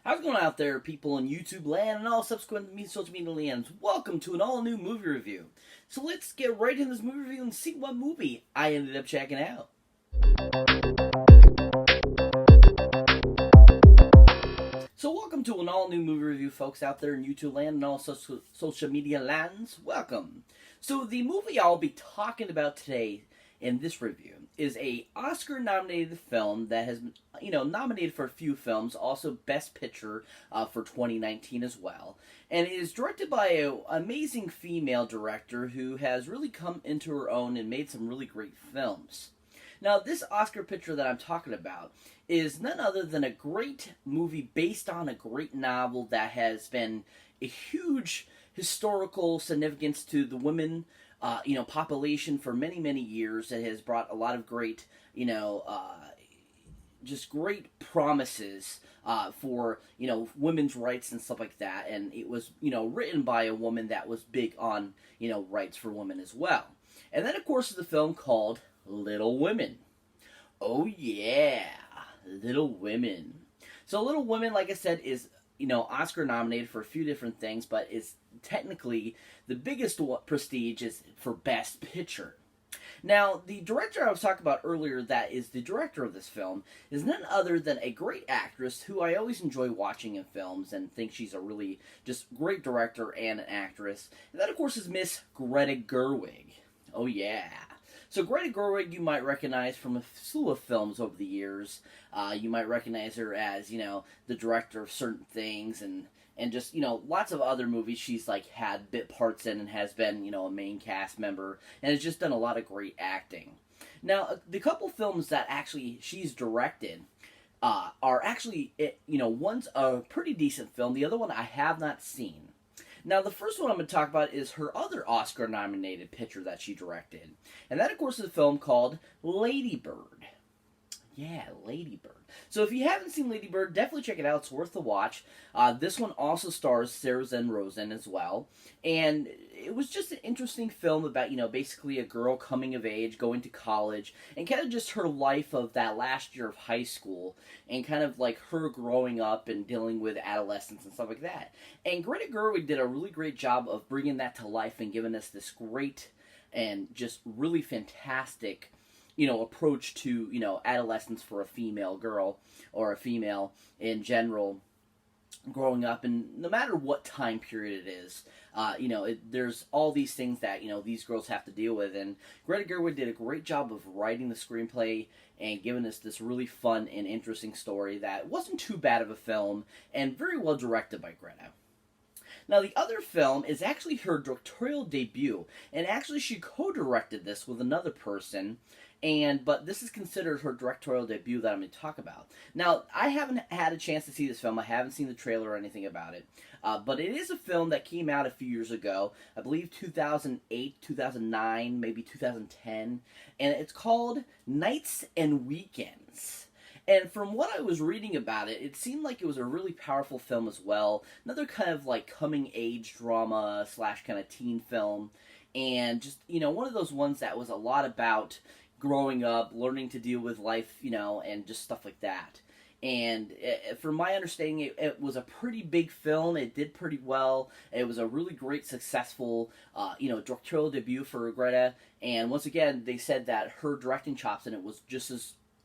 How's it going out there, people in YouTube land and all subsequent social media lands? Welcome to an all-new movie review. So let's get right into this movie review and see what movie I ended up checking out. So welcome to an all-new movie review, folks out there in YouTube land and all social media lands. Welcome. So the movie I'll be talking about today in this review is a Oscar-nominated film that has been, nominated for a few films, also Best Picture for 2019 as well. And it is directed by an amazing female director who has really come into her own and made some really great films. Now, this Oscar picture that I'm talking about is none other than a great movie based on a great novel that has been a huge historical significance to the women population for many, many years. It has brought a lot of great, just great promises for, women's rights and stuff like that. And it was, written by a woman that was big on, rights for women as well. And then, of course, is the film called Little Women. Oh, yeah, Little Women. So Little Women, like I said, is Oscar nominated for a few different things, but it's technically the biggest prestige is for Best Picture. Now, the director I was talking about earlier that is the director of this film is none other than a great actress who I always enjoy watching in films and think she's a really just great director and an actress. And that, of course, is Miss Greta Gerwig. Oh, yeah. So Greta Gerwig you might recognize from a slew of films over the years. You might recognize her as, the director of certain things and just, lots of other movies she's, had bit parts in and has been, a main cast member and has just done a lot of great acting. Now, the couple films that actually she's directed are actually, one's a pretty decent film. The other one I have not seen. Now, the first one I'm going to talk about is her other Oscar-nominated picture that she directed. And that, of course, is a film called Lady Bird. Yeah, Lady Bird. So if you haven't seen Lady Bird, definitely check it out. It's worth the watch. This one also stars Sarah Ronan as well. And it was just an interesting film about, basically a girl coming of age, going to college, and kind of just her life of that last year of high school, and kind of like her growing up and dealing with adolescence and stuff like that. And Greta Gerwig did a really great job of bringing that to life and giving us this great and just really fantastic approach to, adolescence for a female girl or a female in general growing up. And no matter what time period it is, there's all these things that, these girls have to deal with. And Greta Gerwig did a great job of writing the screenplay and giving us this really fun and interesting story that wasn't too bad of a film and very well directed by Greta. Now, the other film is actually her directorial debut, and actually she co-directed this with another person, but this is considered her directorial debut that I'm going to talk about. Now, I haven't had a chance to see this film. I haven't seen the trailer or anything about it, but it is a film that came out a few years ago, I believe 2008, 2009, maybe 2010, and it's called Nights and Weekends. And from what I was reading about it, it seemed like it was a really powerful film as well. Another kind of like coming-age drama / kind of teen film. And just, one of those ones that was a lot about growing up, learning to deal with life, and just stuff like that. And from my understanding, it was a pretty big film. It did pretty well. It was a really great, successful, directorial debut for Greta. And once again, they said that her directing chops in it was just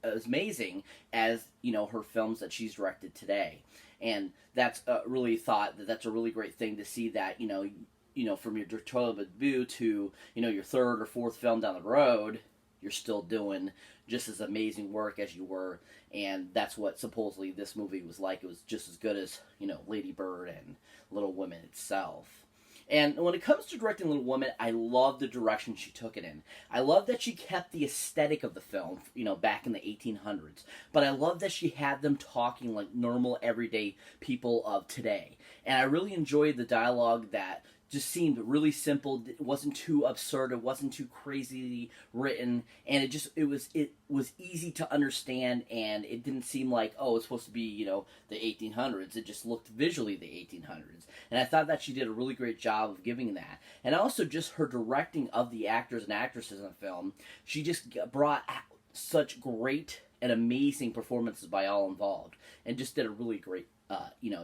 as amazing as her films that she's directed today, and that's really thought that that's a really great thing to see that from your directorial debut to your third or fourth film down the road, you're still doing just as amazing work as you were, and that's what supposedly this movie was like. It was just as good as Lady Bird and Little Women itself. And when it comes to directing Little Women, I love the direction she took it in. I love that she kept the aesthetic of the film, back in the 1800s. But I love that she had them talking like normal, everyday people of today. And I really enjoyed the dialogue that just seemed really simple. It wasn't too absurd. It wasn't too crazily written, and it was easy to understand. And it didn't seem like, oh, it's supposed to be the 1800s. It just looked visually the 1800s, and I thought that she did a really great job of giving that. And also just her directing of the actors and actresses in the film. She just brought such great an amazing performances by all involved, and just did a really great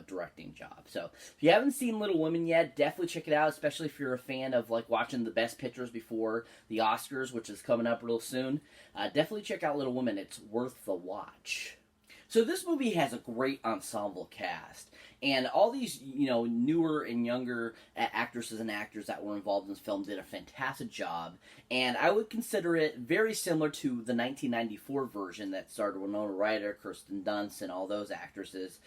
directing job. So if you haven't seen Little Women yet, definitely check it out, especially if you're a fan of like watching the best pictures before the Oscars, which is coming up real soon. Definitely check out Little Women. It's worth the watch. So this movie has a great ensemble cast, and all these, newer and younger actresses and actors that were involved in this film did a fantastic job, and I would consider it very similar to the 1994 version that starred Winona Ryder, Kirsten Dunst, and all those actresses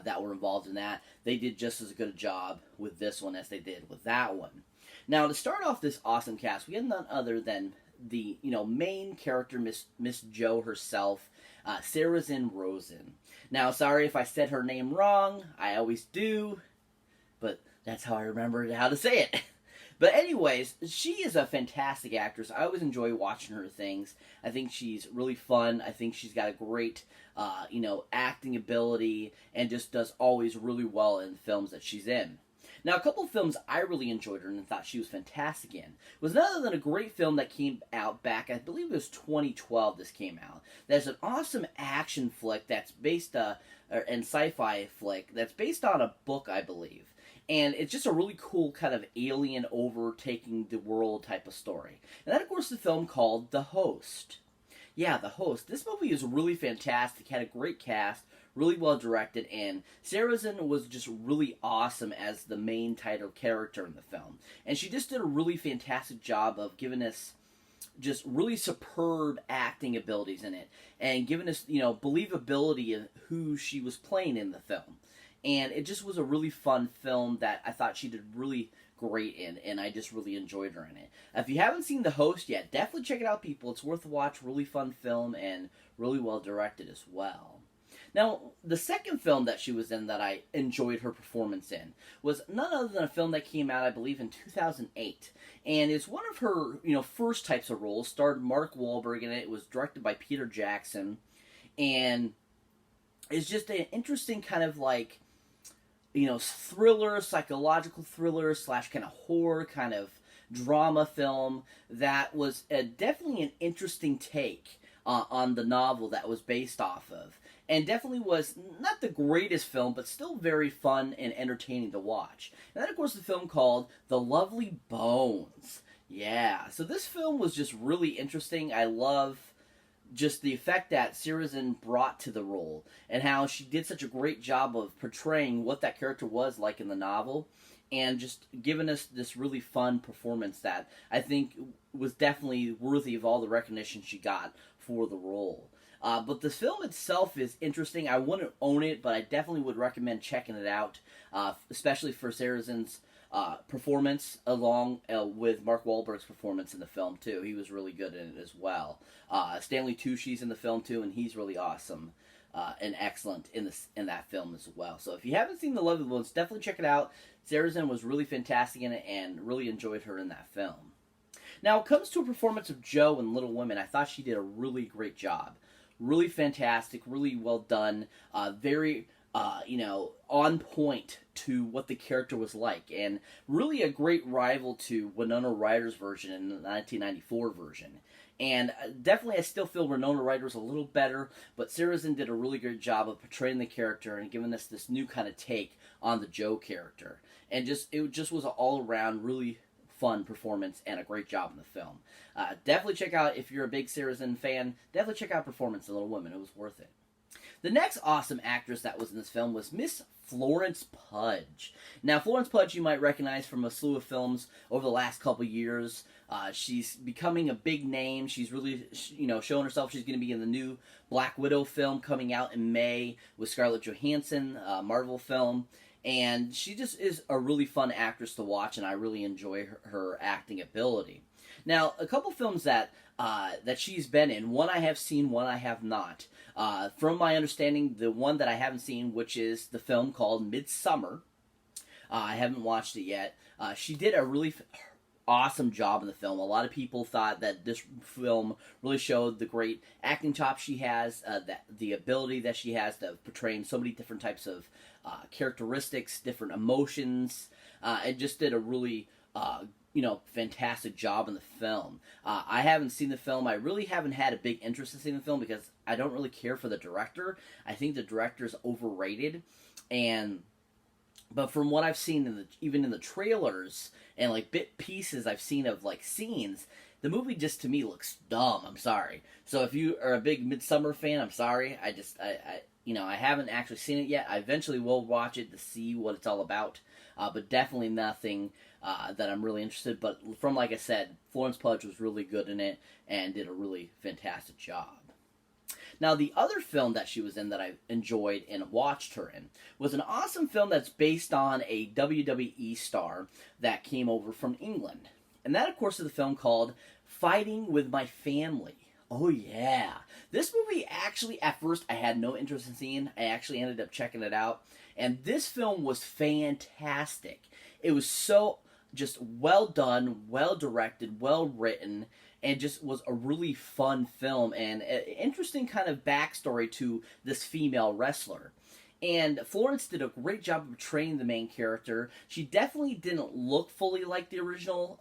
that were involved in that. They did just as good a job with this one as they did with that one. Now, to start off this awesome cast, we have none other than the, main character, Miss Jo herself, Sarrazin Rosen. Now, sorry if I said her name wrong. I always do, but that's how I remembered how to say it. But anyways, she is a fantastic actress. I always enjoy watching her things. I think she's really fun. I think she's got a great, acting ability, and just does always really well in the films that she's in. Now, a couple of films I really enjoyed her and thought she was fantastic in was none other than a great film that came out back, I believe it was 2012 this came out. That's an awesome action flick that's based, and sci-fi flick that's based on a book, I believe. And it's just a really cool kind of alien overtaking the world type of story. And that, of course, is the film called The Host. Yeah, The Host. This movie is really fantastic, had a great cast, really well directed, and Sarrazin was just really awesome as the main title character in the film. And she just did a really fantastic job of giving us just really superb acting abilities in it, and giving us, believability in who she was playing in the film. And it just was a really fun film that I thought she did really great in, and I just really enjoyed her in it. If you haven't seen The Host yet, definitely check it out, people. It's worth a watch, really fun film, and really well directed as well. Now, the second film that she was in that I enjoyed her performance in was none other than a film that came out, I believe, in 2008. And it's one of her, first types of roles. Starred Mark Wahlberg in it. It was directed by Peter Jackson. And it's just an interesting kind of like, thriller, psychological thriller / kind of horror kind of drama film that was definitely an interesting take on the novel that was based off of. And definitely was not the greatest film, but still very fun and entertaining to watch. And then, of course, the film called The Lovely Bones. Yeah, so this film was just really interesting. I love just the effect that Sarrazin brought to the role, and how she did such a great job of portraying what that character was like in the novel, and just giving us this really fun performance that I think was definitely worthy of all the recognition she got for the role. But the film itself is interesting. I wouldn't own it, but I definitely would recommend checking it out, especially for Sarrazin's performance, along with Mark Wahlberg's performance in the film, too. He was really good in it as well. Stanley Tucci's in the film, too, and he's really awesome and excellent in that film as well. So if you haven't seen The Lovely Bones, definitely check it out. Sarrazin was really fantastic in it, and really enjoyed her in that film. Now, when it comes to a performance of Jo in Little Women, I thought she did a really great job. Really fantastic, really well done, very, on point to what the character was like, and really a great rival to Winona Ryder's version in the 1994 version. And definitely I still feel Winona Ryder's a little better, but Sarrazin did a really good job of portraying the character and giving us this new kind of take on the Jo character. And it just was an all-around really fun performance and a great job in the film. Definitely check out, if you're a big Sarrazin fan, definitely check out Performance in Little Women. It was worth it. The next awesome actress that was in this film was Miss Florence Pugh. Now, Florence Pugh you might recognize from a slew of films over the last couple years. She's becoming a big name. She's really, showing herself. She's going to be in the new Black Widow film coming out in May with Scarlett Johansson, Marvel film. And she just is a really fun actress to watch, and I really enjoy her acting ability. Now, a couple films that she's been in, one I have seen, one I have not. From my understanding, the one that I haven't seen, which is the film called Midsummer, I haven't watched it yet. She did a really awesome job in the film. A lot of people thought that this film really showed the great acting chops she has, the ability that she has to portray so many different types of characteristics, different emotions. It just did a really fantastic job in the film. I haven't seen the film. I really haven't had a big interest in seeing the film because I don't really care for the director. I think the director's overrated, but from what I've seen even in the trailers and like bit pieces I've seen of like scenes, the movie just to me looks dumb. I'm sorry. So if you are a big Midsummer fan, I'm sorry. I haven't actually seen it yet. I eventually will watch it to see what it's all about, but definitely nothing that I'm really interested. But from like I said, Florence Pugh was really good in it and did a really fantastic job. Now, the other film that she was in that I enjoyed and watched her in was an awesome film that's based on a WWE star that came over from England. And that, of course, is the film called Fighting with My Family. Oh, yeah. This movie actually, at first, I had no interest in seeing. I actually ended up checking it out. And this film was fantastic. It was so just well done, well directed, well written, and just was a really fun film and an interesting kind of backstory to this female wrestler. And Florence did a great job of portraying the main character. She definitely didn't look fully like the original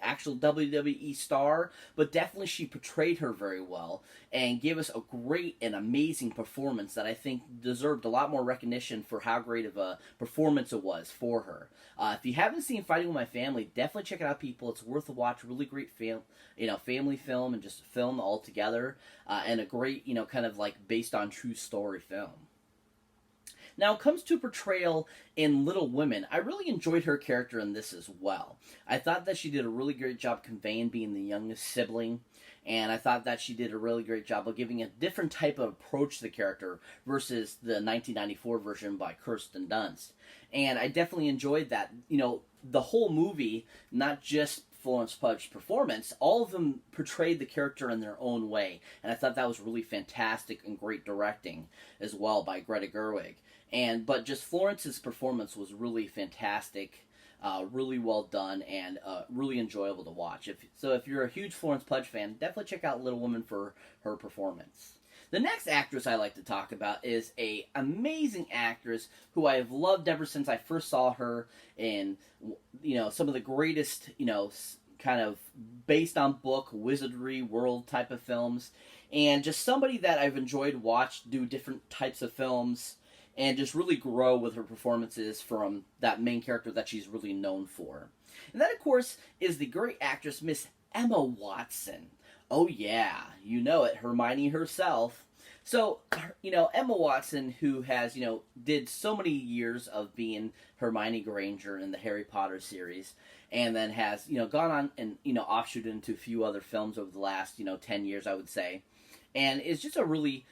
actual WWE star, but definitely she portrayed her very well and gave us a great and amazing performance that I think deserved a lot more recognition for how great of a performance it was for her. If you haven't seen Fighting with My Family, definitely check it out, people. It's worth a watch. Really great family film and just a film altogether, and a great, kind of like based on true story film. Now, it comes to portrayal in Little Women. I really enjoyed her character in this as well. I thought that she did a really great job conveying being the youngest sibling, and I thought that she did a really great job of giving a different type of approach to the character versus the 1994 version by Kirsten Dunst. And I definitely enjoyed that. The whole movie, not just Florence Pugh's performance, all of them portrayed the character in their own way, and I thought that was really fantastic and great directing as well by Greta Gerwig. But just Florence's performance was really fantastic, really well done, and really enjoyable to watch. If you're a huge Florence Pugh fan, definitely check out Little Women for her performance. The next actress I like to talk about is a amazing actress who I have loved ever since I first saw her in, some of the greatest, kind of based on book, wizardry, world type of films, and just somebody that I've enjoyed do different types of films, and just really grow with her performances from that main character that she's really known for. And that, of course, is the great actress, Miss Emma Watson. Oh yeah, you know it, Hermione herself. So, Emma Watson, who has, did so many years of being Hermione Granger in the Harry Potter series, and then has, gone on and, offshooted into a few other films over the last, 10 years, I would say. And it's just a really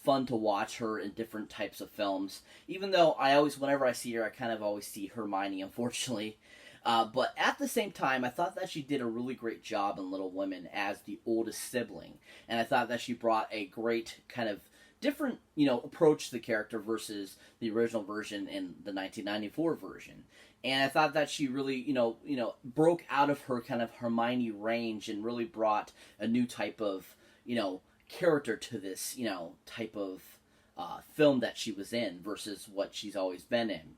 fun to watch her in different types of films. Even though whenever I see her, I kind of always see Hermione, unfortunately. But at the same time, I thought that she did a really great job in Little Women as the oldest sibling. And I thought that she brought a great kind of different, approach to the character versus the original version in the 1994 version. And I thought that she really, broke out of her kind of Hermione range and really brought a new type of, character to this, type of film that she was in versus what she's always been in.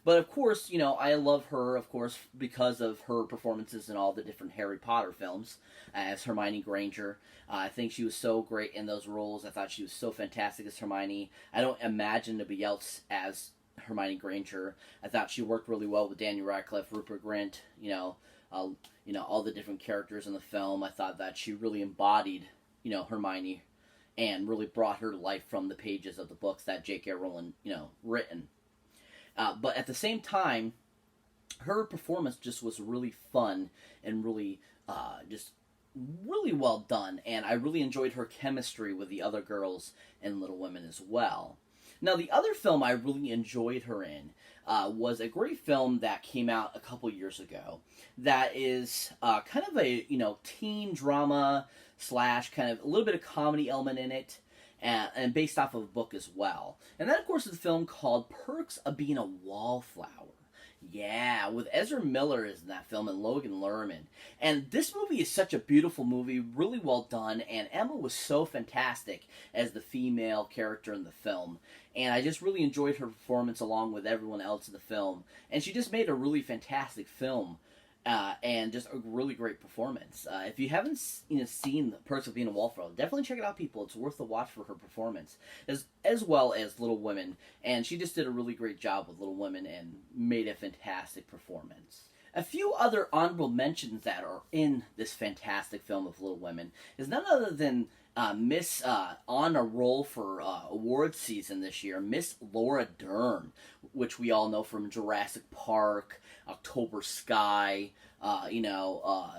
But of course, I love her, of course, because of her performances in all the different Harry Potter films as Hermione Granger. I think she was so great in those roles. I thought she was so fantastic as Hermione. I don't imagine anybody else as Hermione Granger. I thought she worked really well with Daniel Radcliffe, Rupert Grint, all the different characters in the film. I thought that she really embodied, Hermione, and really brought her to life from the pages of the books that J.K. Rowling, written. But at the same time, her performance just was really fun and really, just really well done. And I really enjoyed her chemistry with the other girls in Little Women as well. Now, the other film I really enjoyed her in was a great film that came out a couple years ago that is kind of a, teen drama / kind of a little bit of comedy element in it. And based off of a book as well. And that, of course, is a film called Perks of Being a Wallflower. Yeah, with Ezra Miller is in that film and Logan Lerman. And this movie is such a beautiful movie, really well done, and Emma was so fantastic as the female character in the film. And I just really enjoyed her performance along with everyone else in the film. And she just made a really fantastic film and just a really great performance. If you haven't seen The Perks of Being a Wallflower, definitely check it out, people. It's worth the watch for her performance, as well as Little Women. And she just did a really great job with Little Women and made a fantastic performance. A few other honorable mentions that are in this fantastic film of Little Women is none other than Miss on a roll for awards season this year, Miss Laura Dern, which we all know from Jurassic Park, October Sky,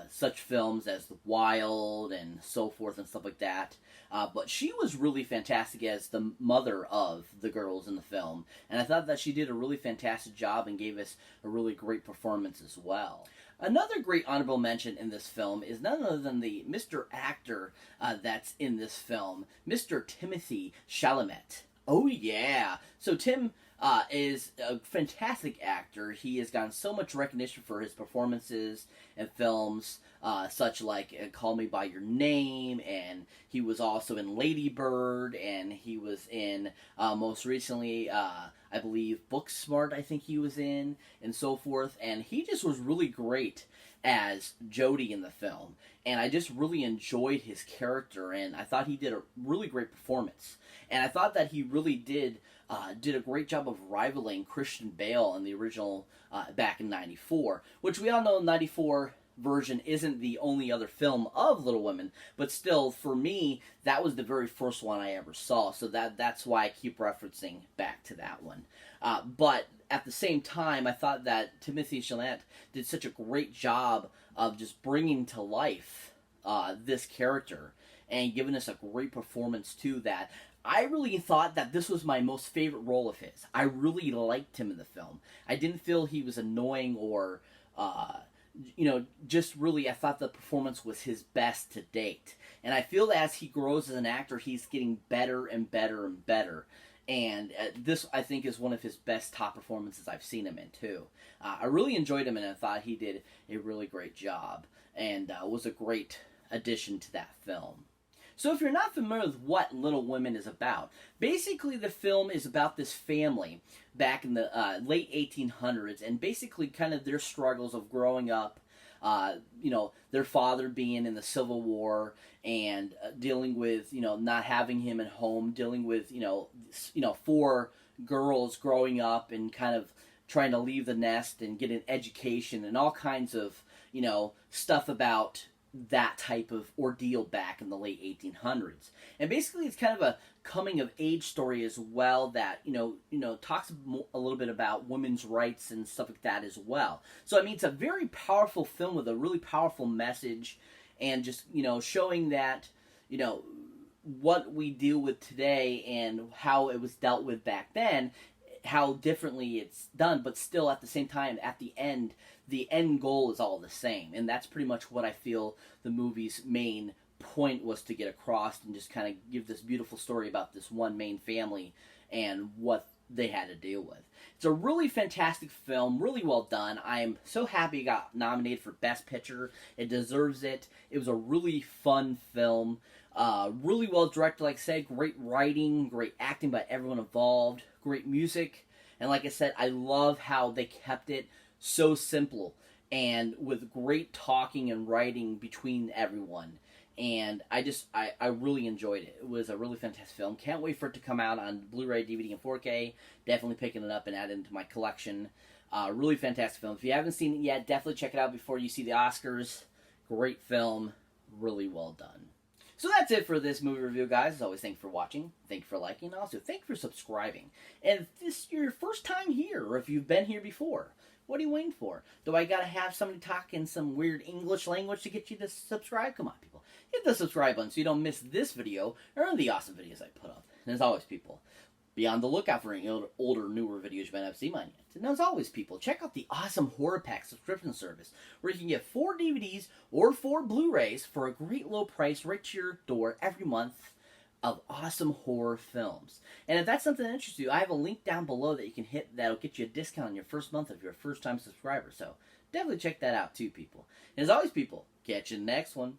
such films as The Wild and so forth and stuff like that. But she was really fantastic as the mother of the girls in the film, and I thought that she did a really fantastic job and gave us a really great performance as well. Another great honorable mention in this film is none other than the Mr. Actor that's in this film, Mr. Timothy Chalamet. Oh yeah! So Tim is a fantastic actor. He has gotten so much recognition for his performances in films such like Call Me By Your Name, and he was also in Lady Bird, and he was in, most recently, I believe, Booksmart, I think he was in, and so forth, and he just was really great as Jody in the film, and I just really enjoyed his character, and I thought he did a really great performance, and I thought that he really did a great job of rivaling Christian Bale in the original back in '94, which we all know 94 version isn't the only other film of Little Women, but still, for me, that was the very first one I ever saw, so that's why I keep referencing back to that one. But at the same time, I thought that Timothy Chalamet did such a great job of just bringing to life this character and giving us a great performance too, that I really thought that this was my most favorite role of his. I really liked him in the film. I didn't feel he was annoying or just really, I thought the performance was his best to date. And I feel that as he grows as an actor, he's getting better and better and better. And this, I think, is one of his best top performances I've seen him in, too. I really enjoyed him, and I thought he did a really great job, and was a great addition to that film. So if you're not familiar with what Little Women is about, basically the film is about this family back in the late 1800s, and basically kind of their struggles of growing up, their father being in the Civil War, and dealing with, not having him at home, dealing with, 4 girls growing up and kind of trying to leave the nest and get an education and all kinds of, stuff about that type of ordeal back in the late 1800s. And basically it's kind of a coming of age story as well that, talks a little bit about women's rights and stuff like that as well. So, I mean, it's a very powerful film with a really powerful message, and just, showing that, what we deal with today and how it was dealt with back then, how differently it's done, but still at the same time, at the end goal is all the same. And that's pretty much what I feel the movie's main point was to get across, and just kind of give this beautiful story about this one main family and what they had to deal with. It's a really fantastic film, really well done. I am so happy it got nominated for Best Picture. It deserves it. It was a really fun film. Really well directed, like I said, great writing, great acting by everyone involved, great music, and like I said, I love how they kept it so simple and with great talking and writing between everyone. And I really enjoyed it. It was a really fantastic film. Can't wait for it to come out on Blu-ray, DVD, and 4K. Definitely picking it up and adding it to my collection. Really fantastic film. If you haven't seen it yet, definitely check it out before you see the Oscars. Great film. Really well done. So that's it for this movie review, guys. As always, thank you for watching. Thank you for liking. And also, thank you for subscribing. And if this is your first time here, or if you've been here before, what are you waiting for? Do I gotta have somebody talk in some weird English language to get you to subscribe? Come on, people. Hit the subscribe button so you don't miss this video or the awesome videos I put up. And as always, people, be on the lookout for any older, newer videos you might not have seen mine yet. And as always, people, check out the awesome Horror Pack subscription service, where you can get 4 DVDs or 4 Blu-rays for a great low price right to your door every month of awesome horror films. And if that's something that interests you, I have a link down below that you can hit that'll get you a discount on your first month if you're a first-time subscriber. So definitely check that out too, people. And as always, people, catch you in the next one.